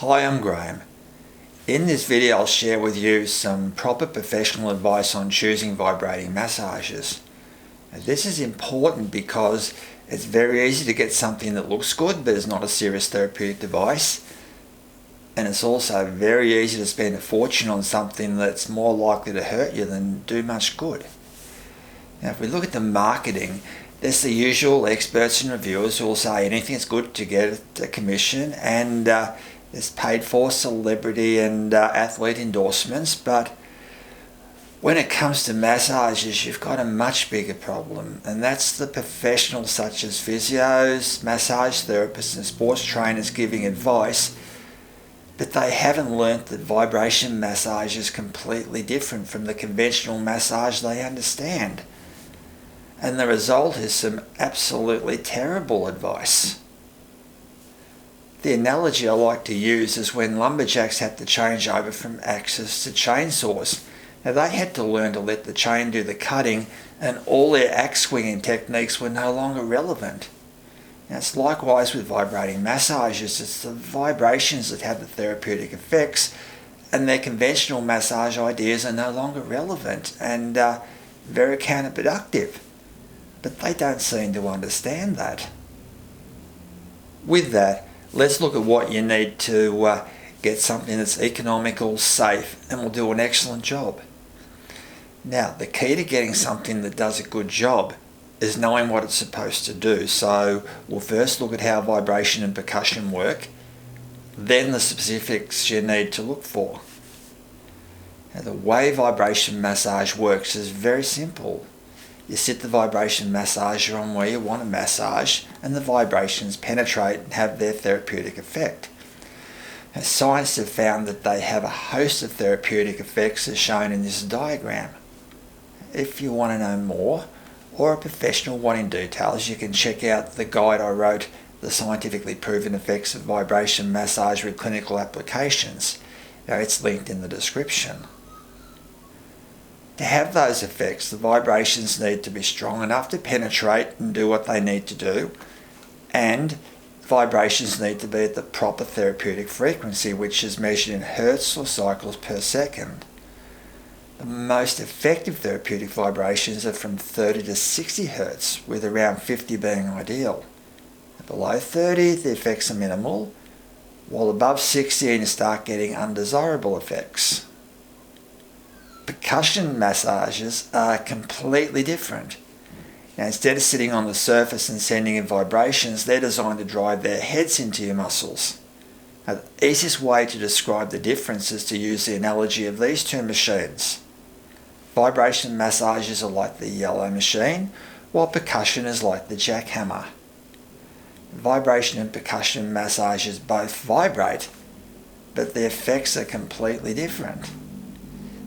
Hi, I'm Graham. In this video I'll share with you some proper professional advice on choosing vibrating massages. Now, this is important because it's very easy to get something that looks good but is not a serious therapeutic device, and it's also very easy to spend a fortune on something that's more likely to hurt you than do much good. Now, if we look at the marketing, there's the usual experts and reviewers who will say anything is good to get a commission, and there's paid for celebrity and athlete endorsements. But when it comes to massages, you've got a much bigger problem, and that's the professionals such as physios, massage therapists and sports trainers giving advice, but they haven't learnt that vibration massage is completely different from the conventional massage they understand. And the result is some absolutely terrible advice. The analogy I like to use is when lumberjacks had to change over from axes to chainsaws. Now, they had to learn to let the chain do the cutting, and all their axe swinging techniques were no longer relevant. Now, it's likewise with vibrating massages. It's the vibrations that have the therapeutic effects, and their conventional massage ideas are no longer relevant and very counterproductive. But they don't seem to understand that. With that, let's look at what you need to get something that's economical, safe, and will do an excellent job. Now, the key to getting something that does a good job is knowing what it's supposed to do. So we'll first look at how vibration and percussion work, then the specifics you need to look for. Now, the way vibration massage works is very simple. You sit the vibration massager on where you want to massage, and the vibrations penetrate and have their therapeutic effect. Now, scientists have found that they have a host of therapeutic effects as shown in this diagram. If you want to know more, or a professional wanting details, you can check out the guide I wrote, The Scientifically Proven Effects of Vibration Massage with Clinical Applications. Now, it's linked in the description. To have those effects, the vibrations need to be strong enough to penetrate and do what they need to do, and vibrations need to be at the proper therapeutic frequency, which is measured in hertz or cycles per second. The most effective therapeutic vibrations are from 30 to 60 hertz, with around 50 being ideal. Below 30, the effects are minimal, while above 60 you start getting undesirable effects. Percussion massages are completely different. Now, instead of sitting on the surface and sending in vibrations, they're designed to drive their heads into your muscles. Now, the easiest way to describe the difference is to use the analogy of these two machines. Vibration massages are like the yellow machine, while percussion is like the jackhammer. Vibration and percussion massages both vibrate, but the effects are completely different.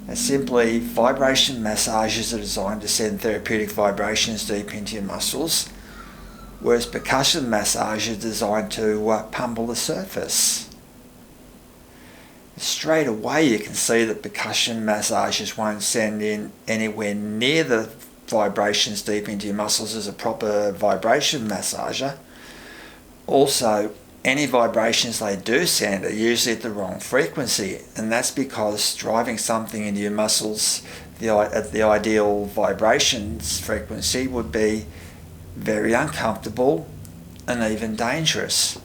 Now, simply, vibration massages are designed to send therapeutic vibrations deep into your muscles, whereas percussion massage is designed to pummel the surface. Straight away you can see that percussion massages won't send in anywhere near the vibrations deep into your muscles as a proper vibration massager. Also, any vibrations they do send are usually at the wrong frequency, and that's because driving something into your muscles at the ideal vibrations frequency would be very uncomfortable and even dangerous.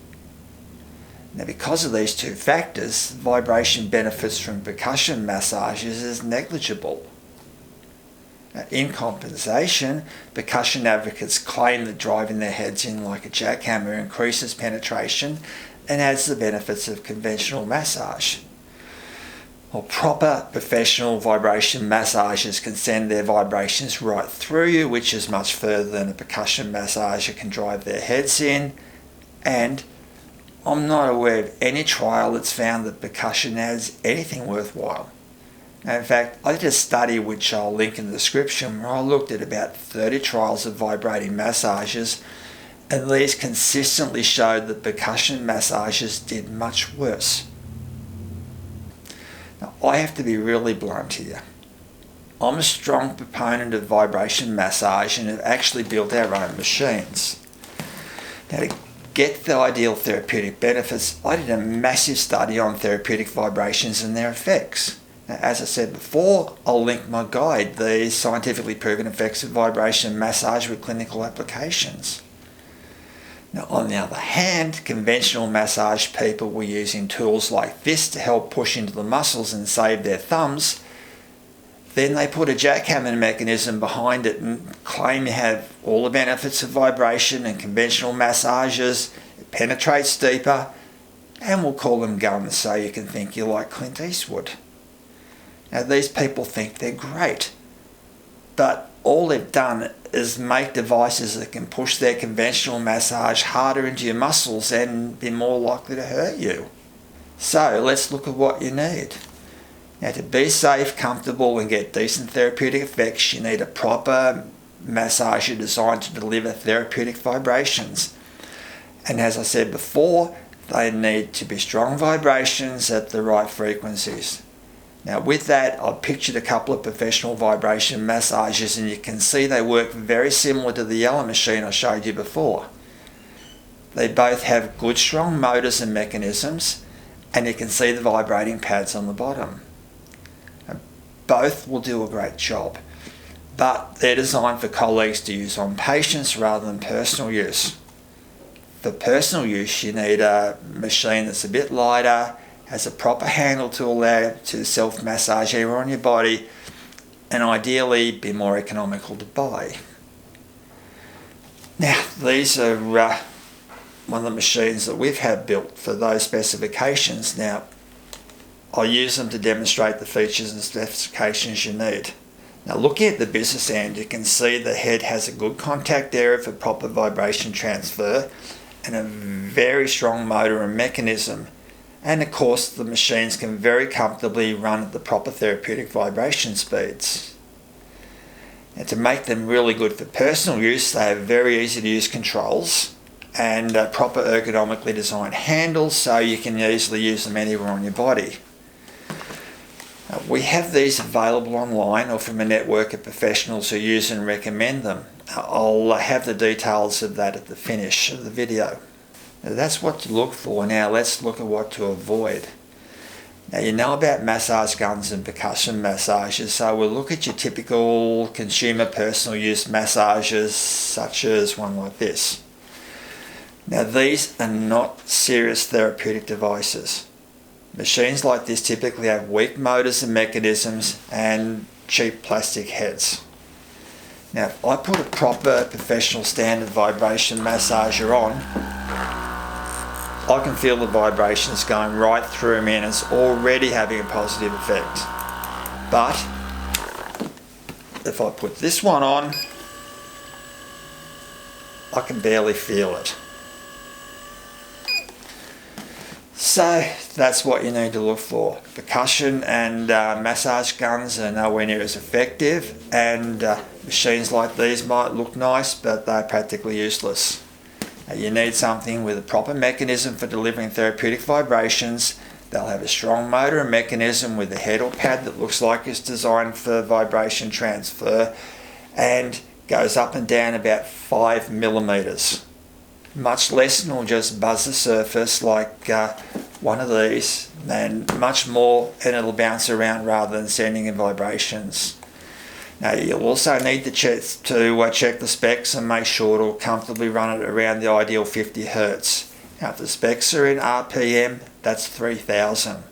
Now, because of these two factors, vibration benefits from percussion massages is negligible. Now, in compensation, percussion advocates claim that driving their heads in like a jackhammer increases penetration and adds the benefits of conventional massage. Well, proper professional vibration massages can send their vibrations right through you, which is much further than a percussion massager can drive their heads in, and I'm not aware of any trial that's found that percussion adds anything worthwhile. Now, in fact, I did a study which I'll link in the description where I looked at about 30 trials of vibrating massages, and these consistently showed that percussion massages did much worse. Now, I have to be really blunt here. I'm a strong proponent of vibration massage and have actually built our own machines. Now, to get the ideal therapeutic benefits, I did a massive study on therapeutic vibrations and their effects. Now, as I said before, I'll link my guide, the scientifically proven effects of vibration massage with clinical applications. Now, on the other hand, conventional massage people were using tools like this to help push into the muscles and save their thumbs. Then they put a jackhammer mechanism behind it and claim you have all the benefits of vibration and conventional massages. It penetrates deeper, and we'll call them guns so you can think you're like Clint Eastwood. Now, these people think they're great, but all they've done is make devices that can push their conventional massage harder into your muscles and be more likely to hurt you. So let's look at what you need. Now, to be safe, comfortable and get decent therapeutic effects, you need a proper massager designed to deliver therapeutic vibrations. And as I said before, they need to be strong vibrations at the right frequencies. Now, with that, I've pictured a couple of professional vibration massagers, and you can see they work very similar to the yellow machine I showed you before. They both have good strong motors and mechanisms, and you can see the vibrating pads on the bottom. Both will do a great job, but they're designed for colleagues to use on patients rather than personal use. For personal use, you need a machine that's a bit lighter, has a proper handle to allow you to self-massage anywhere on your body, and ideally be more economical to buy. Now, these are one of the machines that we've had built for those specifications. Now, I'll use them to demonstrate the features and specifications you need. Now, looking at the business end, you can see the head has a good contact area for proper vibration transfer and a very strong motor and mechanism. And of course, the machines can very comfortably run at the proper therapeutic vibration speeds. And to make them really good for personal use, they have very easy to use controls and proper ergonomically designed handles so you can easily use them anywhere on your body. We have these available online or from a network of professionals who use and recommend them. I'll have the details of that at the finish of the video. Now, that's what to look for. Now let's look at what to avoid. Now, you know about massage guns and percussion massages, so we'll look at your typical consumer personal use massages such as one like this. Now, these are not serious therapeutic devices. Machines like this typically have weak motors and mechanisms and cheap plastic heads. Now, if I put a proper professional standard vibration massager on, I can feel the vibrations going right through me and it's already having a positive effect. But if I put this one on, I can barely feel it. So that's what you need to look for. Percussion and massage guns are nowhere near as effective, and machines like these might look nice, but they're practically useless. You need something with a proper mechanism for delivering therapeutic vibrations. They'll have a strong motor and mechanism with a head or pad that looks like it's designed for vibration transfer and goes up and down about 5 millimeters. Much less than will just buzz the surface like one of these, and much more and it'll bounce around rather than sending in vibrations. Now, you'll also need to check the specs and make sure it'll comfortably run it around the ideal 50 Hz. Now, if the specs are in RPM, that's 3000.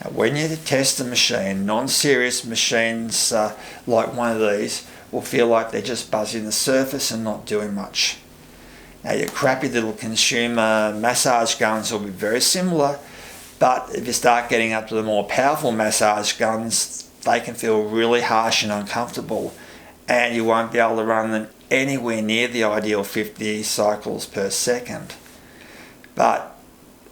Now, when you test a machine, non-serious machines like one of these will feel like they're just buzzing the surface and not doing much. Now, your crappy little consumer massage guns will be very similar, but if you start getting up to the more powerful massage guns, they can feel really harsh and uncomfortable, and you won't be able to run them anywhere near the ideal 50 cycles per second. But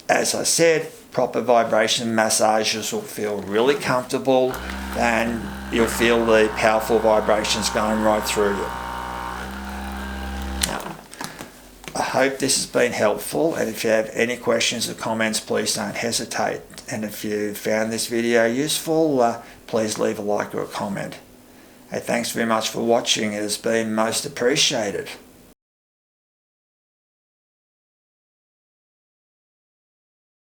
as I said, proper vibration massages will feel really comfortable and you'll feel the powerful vibrations going right through you. Now, I hope this has been helpful, and if you have any questions or comments, please don't hesitate. And if you found this video useful, please leave a like or a comment. Hey, thanks very much for watching. It has been most appreciated.